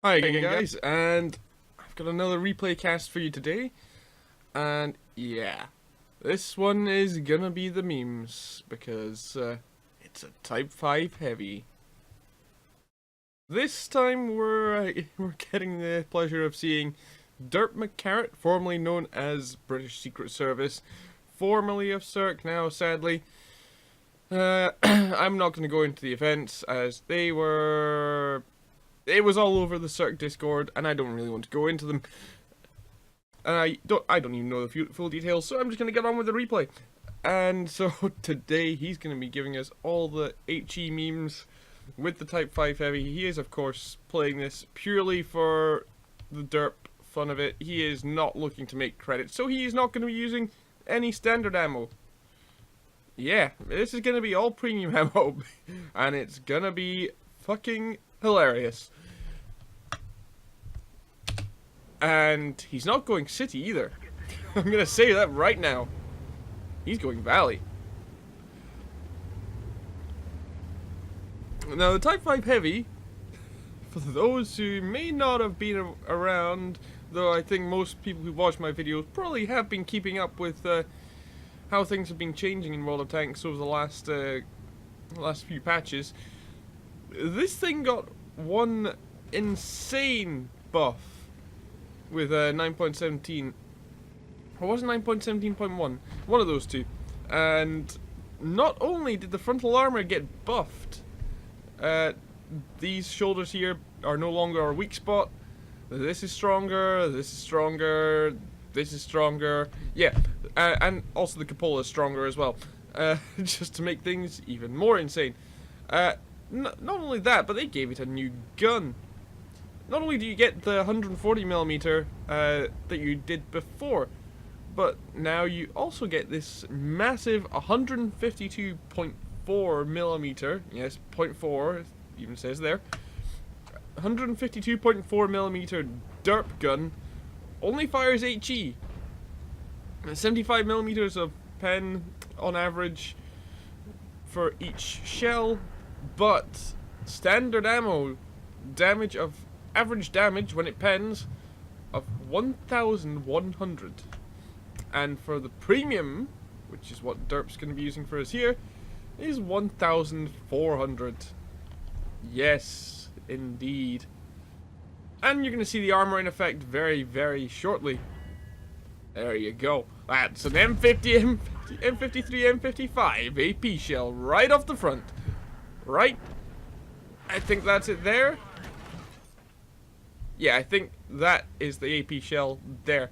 Hi again, guys, and I've got another replay cast for you today, and yeah, this one is gonna be the memes, because it's a Type 5 heavy. This time we're getting the pleasure of seeing DerpMcCarrot, formerly known as British Secret Service, formerly of Cirque, now sadly. I'm not going to go into the events, as it was all over the Cirque Discord, and I don't really want to go into them. And I don't even know the full details, so I'm just gonna get on with the replay. And so today he's gonna be giving us all the HE memes with the Type 5 Heavy. He is of course playing this purely for the derp fun of it. He is not looking to make credits, so he is not gonna be using any standard ammo. Yeah, this is gonna be all premium ammo, and it's gonna be fucking hilarious. And he's not going city either. I'm gonna say that right now. He's going valley. Now the Type 5 Heavy, for those who may not have been around, though I think most people who watch my videos probably have been keeping up with how things have been changing in World of Tanks over the last few patches. This thing got one insane buff with 9.17, or was it 9.17.1? One of those two. And not only did the frontal armor get buffed, these shoulders here are no longer our weak spot. This is stronger, this is stronger, this is stronger. Yeah, and also the cupola is stronger as well. Just to make things even more insane. Not only that, but they gave it a new gun. Not only do you get the 140mm that you did before, but now you also get this massive 152.4mm, yes, 0.4, it even says there, 152.4mm derp gun, only fires HE, 75mm of pen on average for each shell, but standard ammo damage of average damage when it pens of 1,100, and for the premium, which is what Derp's going to be using for us here, is 1,400. Yes, indeed. And you're going to see the armor in effect very, very shortly. There you go. That's an M50, M53, M55 AP shell right off the front. Right? I think that's it there. Yeah, I think that is the AP shell there.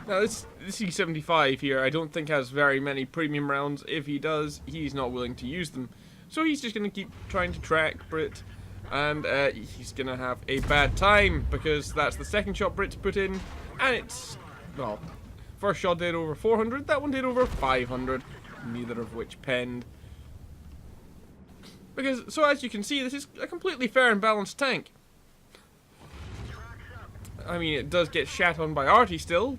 Now this E75 here I don't think has very many premium rounds. If he does, he's not willing to use them. So he's just going to keep trying to track Brit, and he's going to have a bad time, because that's the second shot Brit's put in, and it's, well, first shot did over 400, that one did over 500, neither of which penned. Because, so as you can see, this is a completely fair and balanced tank. I mean, it does get shat on by Artie still.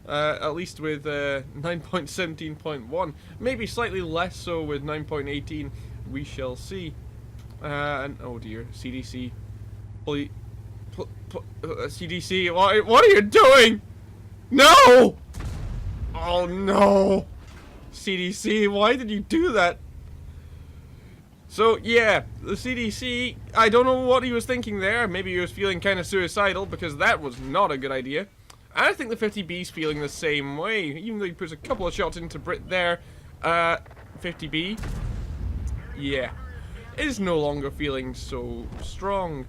At least with 9.17.1. Maybe slightly less so with 9.18. We shall see. And, oh dear, CDC. Please. CDC, what are you doing? No! Oh no! CDC, why did you do that? So, yeah, the CDC, I don't know what he was thinking there. Maybe he was feeling kind of suicidal, because that was not a good idea. And I think the 50B's feeling the same way, even though he puts a couple of shots into Brit there. 50B, yeah, is no longer feeling so strong.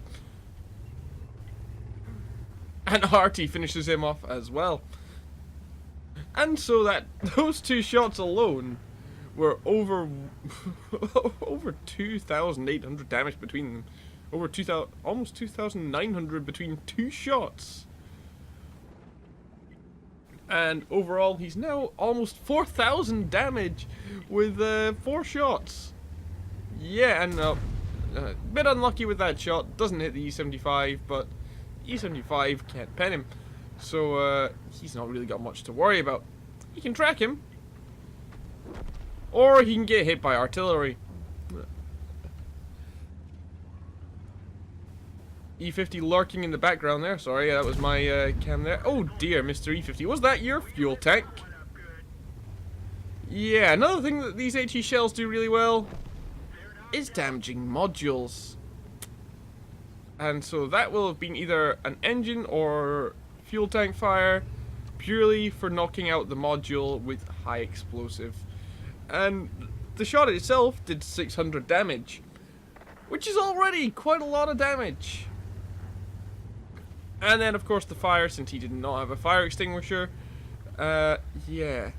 And Artie finishes him off as well. And so those two shots alone were over 2,800 damage between them. Over 2,000, almost 2,900 between two shots. And overall, he's now almost 4,000 damage with 4 shots. Yeah, and a bit unlucky with that shot. Doesn't hit the E75, but E75 can't pen him. So he's not really got much to worry about. He can track him, or he can get hit by artillery. E50 lurking in the background there. Sorry, that was my cam there. Oh dear, Mr. E50. Was that your fuel tank? Yeah, another thing that these HE shells do really well is damaging modules. And so that will have been either an engine or fuel tank fire, purely for knocking out the module with high explosive. And the shot itself did 600 damage, which is already quite a lot of damage. And then of course the fire, since he did not have a fire extinguisher, yeah.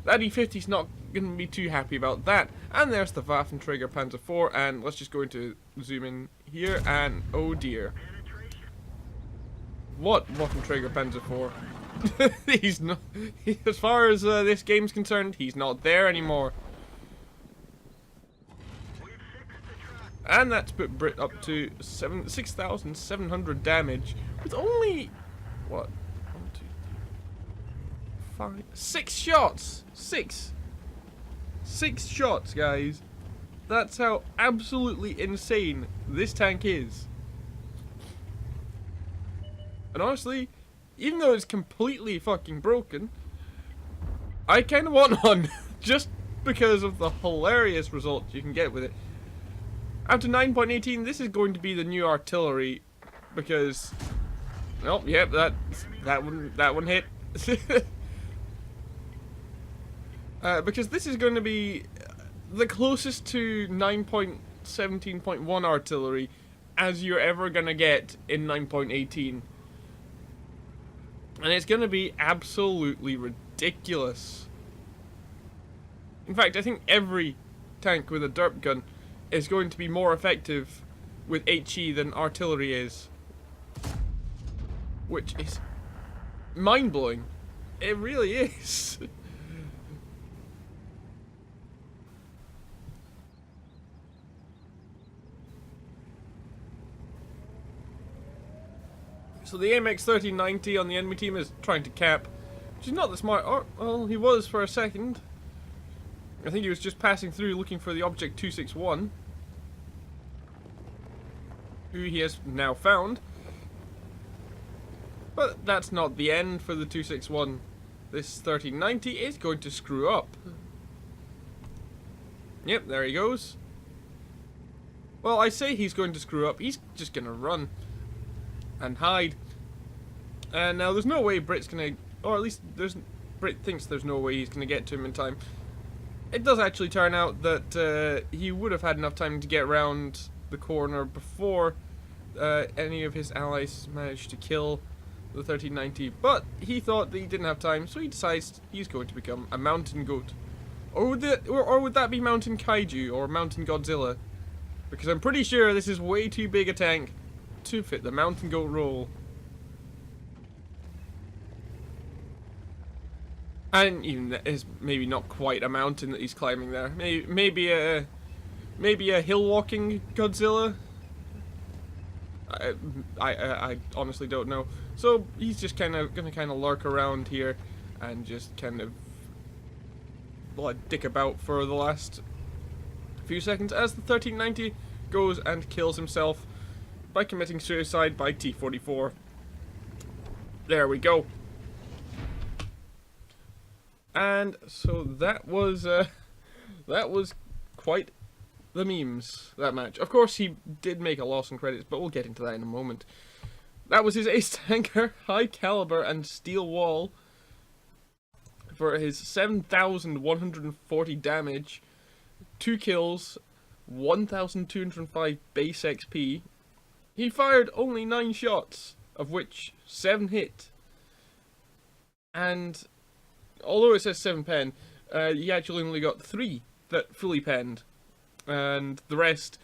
That E50's not going to be too happy about that. And there's the Waffenträger Panzer IV, and let's just go into zoom in here, and oh dear. What Waffenträger Panzer IV? He's not, as far as this game's concerned, he's not there anymore. And that's put Brit up to 6,700 damage, with only, what? 5, 6 shots! 6 shots, guys. That's how absolutely insane this tank is. And honestly, even though it's completely fucking broken, I kind of want one, just because of the hilarious results you can get with it. After 9.18, this is going to be the new artillery, because, oh, yep, that one hit. Because this is going to be the closest to 9.17.1 artillery as you're ever going to get in 9.18. And it's going to be absolutely ridiculous. In fact, I think every tank with a derp gun is going to be more effective with HE than artillery is. Which is mind-blowing. It really is. So the AMX 1390 on the enemy team is trying to cap, which is not the smart. Oh, well, he was for a second. I think he was just passing through looking for the object 261, who he has now found. But that's not the end for the 261. This 1390 is going to screw up. Yep, there he goes. Well, I say he's going to screw up. He's just going to run and hide. And now there's no way Brit's gonna, or at least Brit thinks there's no way he's gonna get to him in time. It does actually turn out that he would have had enough time to get around the corner before any of his allies managed to kill the 1390, but he thought that he didn't have time, so he decides he's going to become a mountain goat. Or would that be Mountain Kaiju or Mountain Godzilla? Because I'm pretty sure this is way too big a tank to fit the mountain goat role. And even that is maybe not quite a mountain that he's climbing there. Maybe a hill walking Godzilla. I honestly don't know. So he's just gonna lurk around here and just kind of dick about for the last few seconds as the 1390 goes and kills himself by committing suicide by T-44. There we go. And so that was quite the memes, that match. Of course, he did make a loss in credits, but we'll get into that in a moment. That was his ace tanker, high caliber and steel wall for his 7,140 damage, 2 kills, 1,205 base XP. He fired only 9 shots, of which 7 hit. And although it says 7 pen, he actually only got 3 that fully penned. And the rest,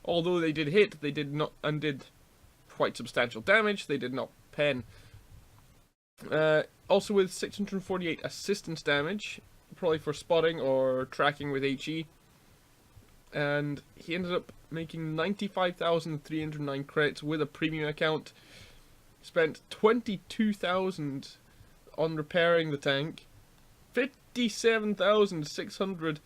although they did hit, they did not, and did quite substantial damage, they did not pen. Also with 648 assistance damage, probably for spotting or tracking with HE. And he ended up making 95,309 credits with a premium account. Spent 22,000 on repairing the tank, 57,600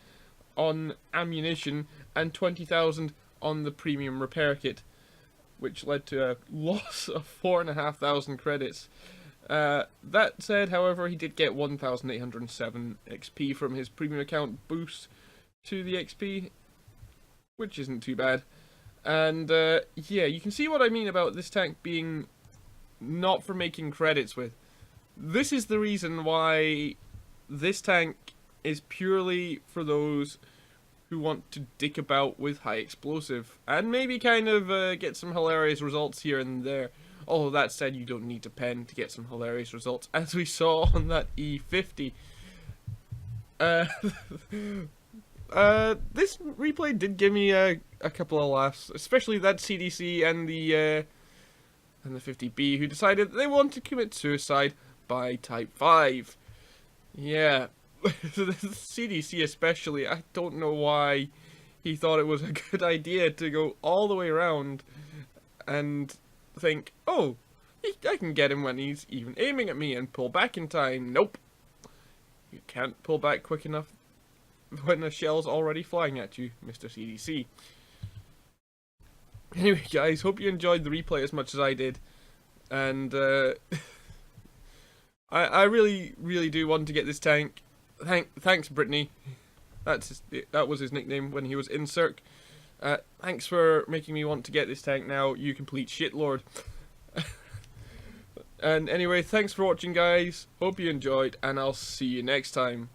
on ammunition, and 20,000 on the premium repair kit. which led to a loss of 4,500 credits. That said, however, he did get 1,807 XP from his premium account boost to the XP, which isn't too bad. And yeah, you can see what I mean about this tank being not for making credits with. This is the reason why this tank is purely for those who want to dick about with high explosive and maybe kind of get some hilarious results here and there. Although that said, you don't need to pen to get some hilarious results, as we saw on that E50. This replay did give me a couple of laughs, especially that CDC and the 50B who decided they want to commit suicide by Type 5. Yeah, the CDC especially, I don't know why he thought it was a good idea to go all the way around and think, oh, I can get him when he's even aiming at me and pull back in time. Nope. You can't pull back quick enough when the shell's already flying at you, Mr. CDC. Anyway, guys, hope you enjoyed the replay as much as I did. And, I really, really do want to get this tank. Thanks, Britney. That was his nickname when he was in Cirque. Thanks for making me want to get this tank now, you complete shitlord. And anyway, thanks for watching, guys. Hope you enjoyed, and I'll see you next time.